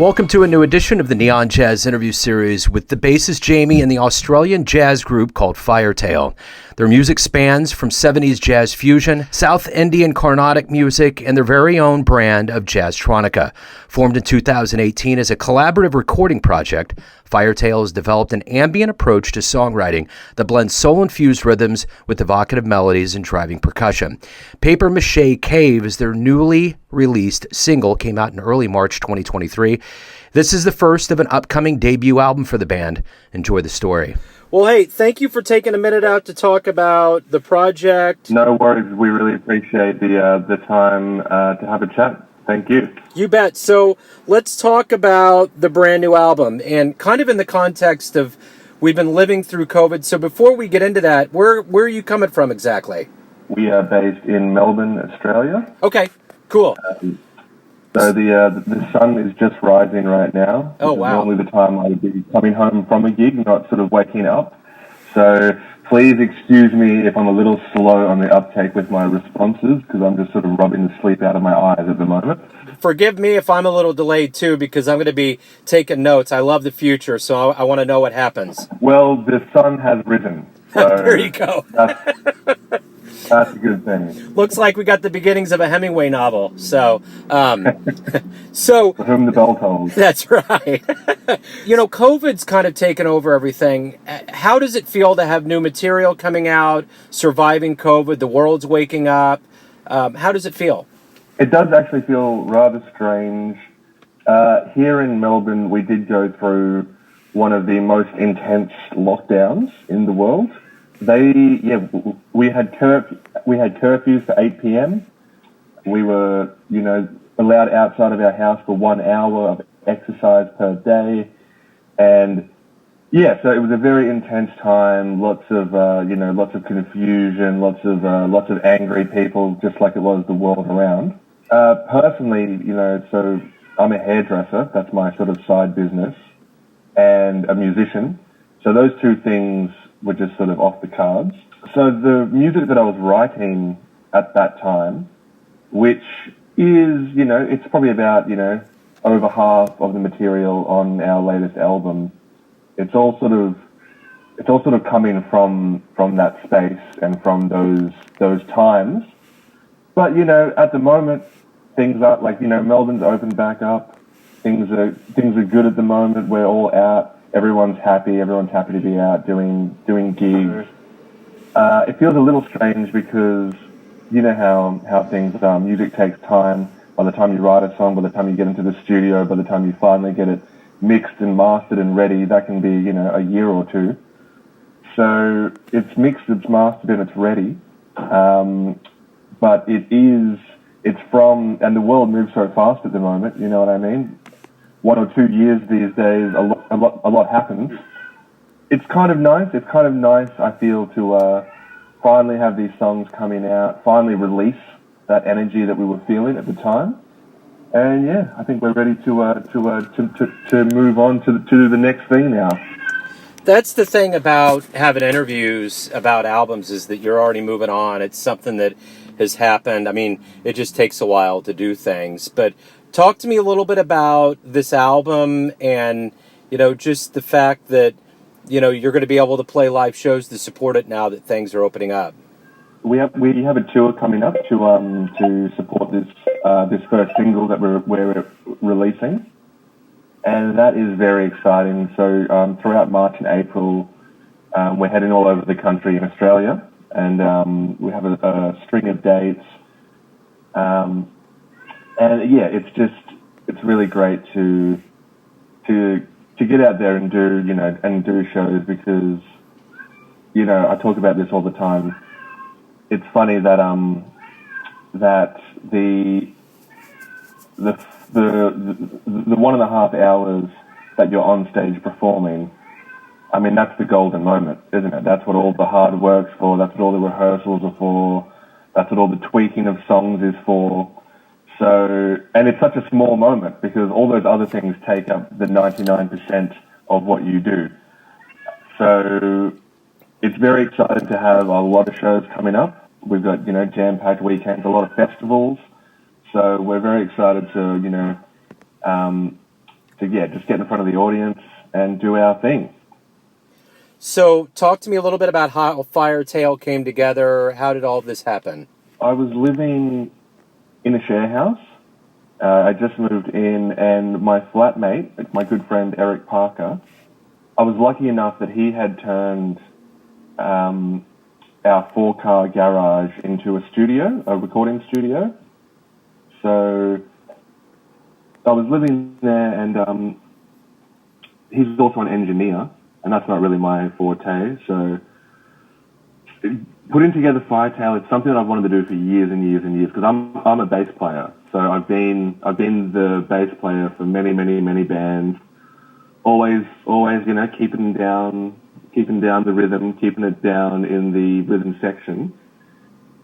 Welcome to a new edition of the Neon Jazz interview series with the bassist Jamie and the Australian Jazz Group called Firetail. Their music spans from 70s jazz fusion, South Indian Carnatic music, and their very own brand of jazz-tronica. Formed in 2018 as a collaborative recording project, Firetail has developed an ambient approach to songwriting that blends soul-infused rhythms with evocative melodies and driving percussion. Papier Mache Cave is their newly released single, came out in early March 2023. This is the first of an upcoming debut album for the band. Enjoy the story. Well, hey, thank you for taking a minute out to talk about the project. No worries. We really appreciate the time to have a chat. Thank you. You bet. So let's talk about the brand new album and kind of in the context of we've been living through COVID. So before we get into that, where are you coming from exactly? We are based in Melbourne, Australia. Okay, cool. So the sun is just rising right now. Oh, wow. Normally the time I would be coming home from a gig, not sort of waking up. So please excuse me if I'm a little slow on the uptake with my responses, because I'm just sort of rubbing the sleep out of my eyes at the moment. Forgive me if I'm a little delayed too, because I'm going to be taking notes. I love the future, so I want to know what happens. Well, the sun has risen. So there you go. That's a good thing. Looks like we got the beginnings of a Hemingway novel. So, so For whom the bell tolls. That's right. You know, COVID's kind of taken over everything. How does it feel to have new material coming out, surviving COVID, the world's waking up? How does it feel? It does actually feel rather strange. Here in Melbourne, we did go through one of the most intense lockdowns in the world. We had curfews for 8 p.m. We were, allowed outside of our house for 1 hour of exercise per day. And so it was a very intense time, lots of confusion, lots of angry people, just like it was the world around. Personally, so I'm a hairdresser, that's my sort of side business, and a musician. So those two things were just sort of off the cards. So the music that I was writing at that time, which is, it's probably about, over half of the material on our latest album. It's all sort of coming from that space and from those times. But, at the moment, things are like, Melbourne's opened back up. Things are good at the moment. We're all out. Everyone's happy to be out doing gigs. It feels a little strange because you know how things are. Music takes time. By the time you write a song, by the time you get into the studio, by the time you finally get it mixed and mastered and ready, that can be, a year or two. So it's mixed, it's mastered, and it's ready. But and the world moves so fast at the moment, you know what I mean? 1 or 2 years these days, a lot happens. It's kind of nice, I feel, to finally have these songs coming out, finally release that energy that we were feeling at the time. And I think we're ready to move on to the next thing now. That's the thing about having interviews about albums, is that you're already moving on. It's something that has happened. I mean, it just takes a while to do things. But talk to me a little bit about this album and, just the fact that, you're going to be able to play live shows to support it now that things are opening up. We have a tour coming up to support this first single that we're releasing, and that is very exciting. So throughout March and April, we're heading all over the country in Australia, and we have a string of dates. And it's really great to get out there and do shows, because I talk about this all the time. It's funny that the 1.5 hours that you're on stage performing, I mean, that's the golden moment, isn't it? That's what all the hard work's for. That's what all the rehearsals are for. That's what all the tweaking of songs is for. So, and it's such a small moment because all those other things take up the 99% of what you do. So it's very exciting to have a lot of shows coming up. We've got, jam-packed weekends, a lot of festivals. So we're very excited to just get in front of the audience and do our thing. So talk to me a little bit about how Firetail came together. How did all of this happen? I was living in a share house. I just moved in, and my flatmate, my good friend Eric Parker, I was lucky enough that he had turned our 4-car garage into a studio, a recording studio. So I was living there, and he's also an engineer, and that's not really my forte. So putting together Firetail, it's something that I've wanted to do for years and years and years, because I'm a bass player. So I've been the bass player for many, many, many bands. Always, keeping down the rhythm, keeping it down in the rhythm section.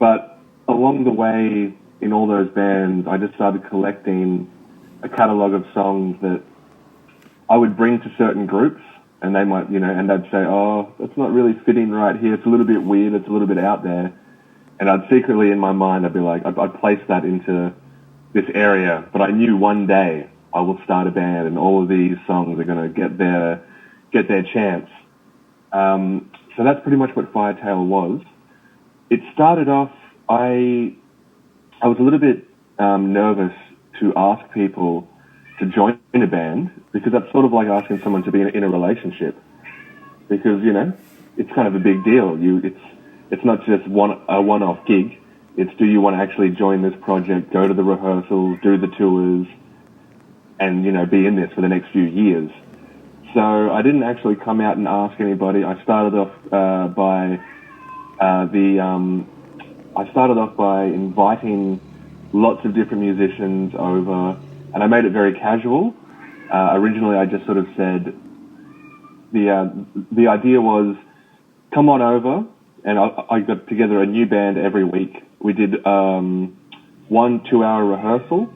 But along the way, in all those bands, I just started collecting a catalogue of songs that I would bring to certain groups, and they might, and they'd say, "Oh, that's not really fitting right here. It's a little bit weird. It's a little bit out there." And I'd secretly, in my mind, I'd be like, I'd place that into this area. But I knew one day I will start a band, and all of these songs are going to get their chance. So that's pretty much what Firetail was. It started off, I was a little bit nervous to ask people to join a band, because that's sort of like asking someone to be in a relationship, because it's kind of a big deal. It's not just a one-off gig. It's, do you want to actually join this project, go to the rehearsals, do the tours, and be in this for the next few years? So I didn't actually come out and ask anybody. I started off by inviting lots of different musicians over, and I made it very casual. Originally, I just sort of said, the idea was, come on over, and I got together a new band every week. We did 1 2-hour rehearsal,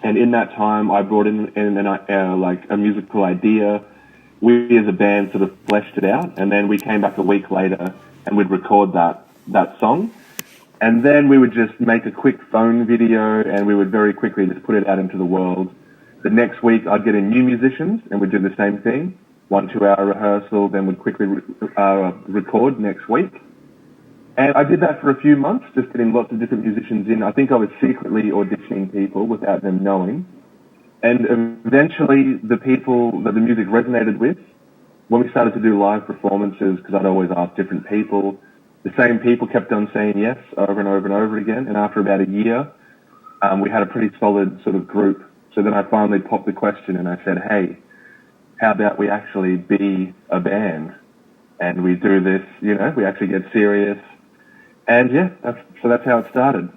and in that time, I brought in a musical idea. We as a band sort of fleshed it out, and then we came back a week later and we'd record that song. And then we would just make a quick phone video, and we would very quickly just put it out into the world. The next week, I'd get in new musicians, and we'd do the same thing. 1 2-hour rehearsal, then we'd quickly record next week. And I did that for a few months, just getting lots of different musicians in. I think I was secretly auditioning people without them knowing. And eventually, the people that the music resonated with, when we started to do live performances, because I'd always ask different people, the same people kept on saying yes over and over and over again. And after about a year, we had a pretty solid sort of group. So then I finally popped the question, and I said, hey, how about we actually be a band? And we do this, we actually get serious. And that's how it started.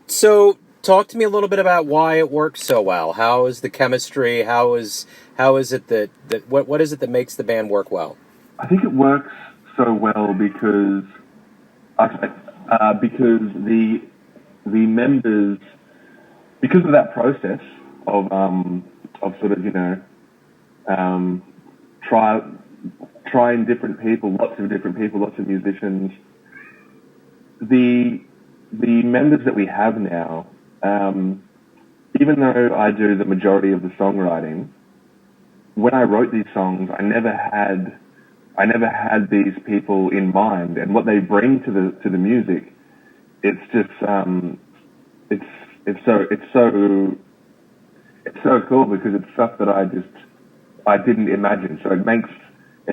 So talk to me a little bit about why it works so well. How is the chemistry? How is it that what is it that makes the band work well? I think it works so well because the members, because of that process of sort of trying different people, lots of musicians. The members that we have now, even though I do the majority of the songwriting, when I wrote these songs, I never had these people in mind, and what they bring to the music, it's just it's so cool, because it's stuff that I didn't imagine. So it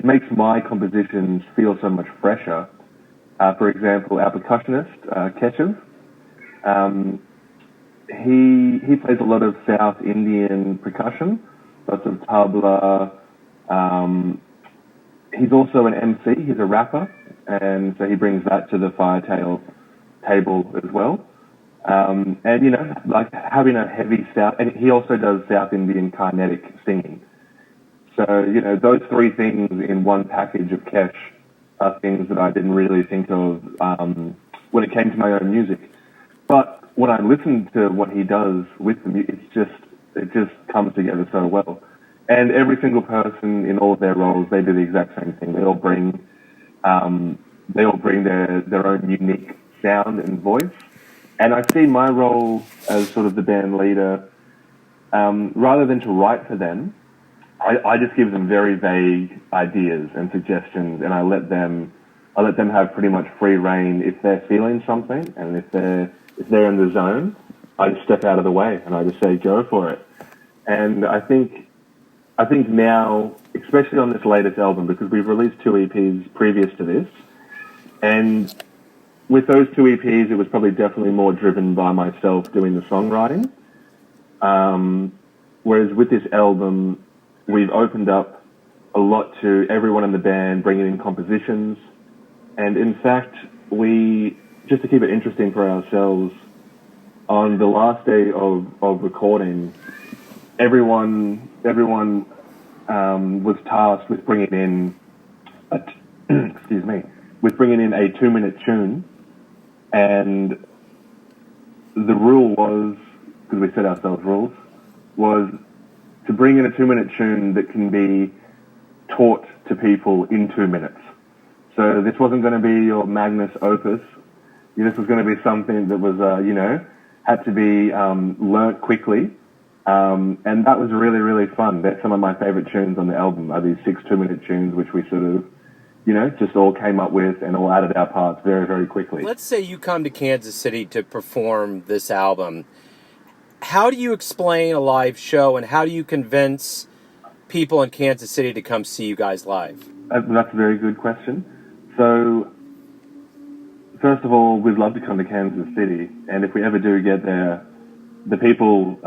makes my compositions feel so much fresher. For example, our percussionist, Keshav, he plays a lot of South Indian percussion, lots of tabla. He's also an MC, he's a rapper, and so he brings that to the Firetail table as well. And, like having a heavy South, and he also does South Indian Carnatic singing. So, those three things in one package of Kesh are things that I didn't really think of when it came to my own music. But when I listen to what he does with the music, it just comes together so well. And every single person in all of their roles, they do the exact same thing. They all bring their own unique sound and voice. And I see my role as sort of the band leader rather than to write for them, I just give them very vague ideas and suggestions, and I let them have pretty much free reign. If they're feeling something, and if they're in the zone, I just step out of the way and I just say, go for it. And I think now, especially on this latest album, because we've released 2 EPs previous to this, and with those 2 EPs, it was probably definitely more driven by myself doing the songwriting. Whereas with this album, we've opened up a lot to everyone in the band, bringing in compositions. And in fact, just to keep it interesting for ourselves, on the last day of recording, everyone was tasked with bringing in a 2-minute tune. And the rule was, because we set ourselves rules, was to bring in a 2-minute tune that can be taught to people in 2 minutes. So this wasn't going to be your magnus opus. This was going to be something that was, had to be learnt quickly. And that was really, really fun. That's some of my favorite tunes on the album are these 6 2-minute tunes, which we sort of, just all came up with and all added our parts very, very quickly. Let's say you come to Kansas City to perform this album. How do you explain a live show, and how do you convince people in Kansas City to come see you guys live? That's a very good question. So, first of all, we'd love to come to Kansas City, and if we ever do get there, the people,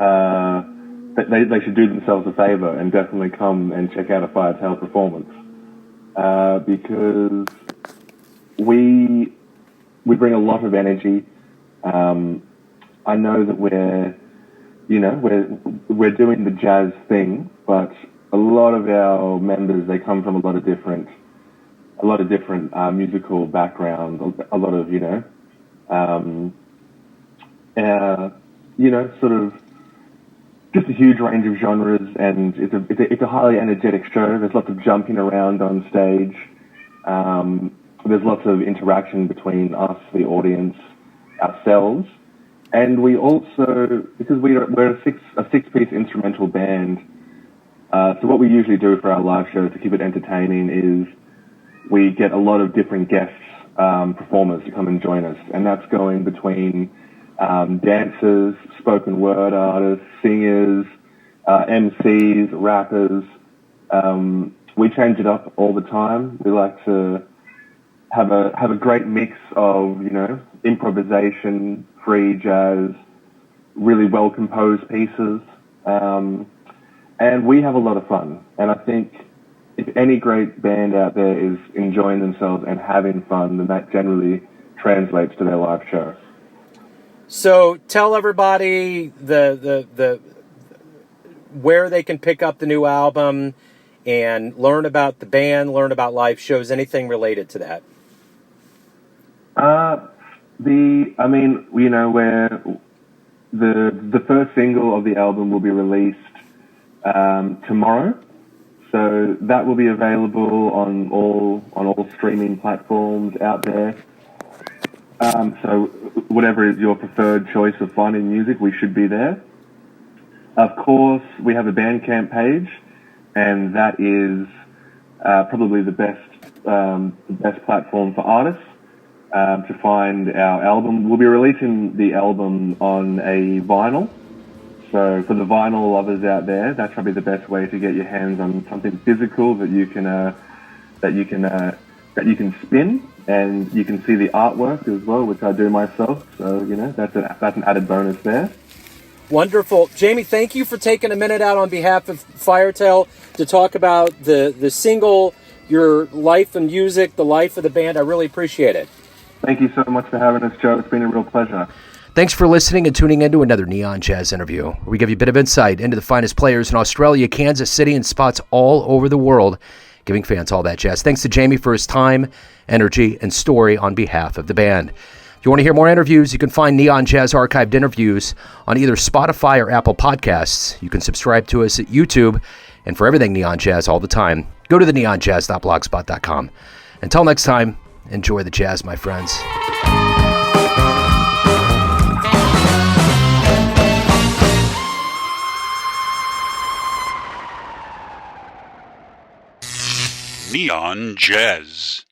they should do themselves a favor and definitely come and check out a Firetail performance. Because we bring a lot of energy. I know that we're doing the jazz thing, but a lot of our members, they come from a lot of different musical backgrounds, a lot of sort of just a huge range of genres, and it's a highly energetic show. There's lots of jumping around on stage. There's lots of interaction between us, the audience, ourselves, and we also, because we're a six-piece instrumental band. So what we usually do for our live shows to keep it entertaining is we get a lot of different guests, performers to come and join us, and that's going between dancers, spoken word artists, singers, MCs, rappers. We change it up all the time. We like to have a great mix of, improvisation, free jazz, really well composed pieces. And we have a lot of fun. And I think if any great band out there is enjoying themselves and having fun, then that generally translates to their live show. So tell everybody the where they can pick up the new album and learn about the band, learn about live shows, anything related to that. Where the first single of the album will be released tomorrow. So that will be available on all streaming platforms out there. So whatever is your preferred choice of finding music, we should be there. Of course, we have a Bandcamp page, and that is probably the best platform for artists to find our album. We'll be releasing the album on a vinyl. So for the vinyl lovers out there, that's probably the best way to get your hands on something physical that you can spin, and you can see the artwork as well, which I do myself. So that's an added bonus there. Wonderful. Jamie, thank you for taking a minute out on behalf of Firetail to talk about the single, your life and music, the life of the band. I really appreciate it. Thank you so much for having us, Joe. It's been a real pleasure. Thanks for listening and tuning into another Neon Jazz interview, where we give you a bit of insight into the finest players in Australia, Kansas City, and spots all over the world, giving fans all that jazz. Thanks to Jamie for his time, energy, and story on behalf of the band. If you want to hear more interviews, you can find Neon Jazz archived interviews on either Spotify or Apple Podcasts. You can subscribe to us at YouTube, and for everything Neon Jazz all the time, go to theneonjazz.blogspot.com. Until next time, enjoy the jazz, my friends. Neon Jazz.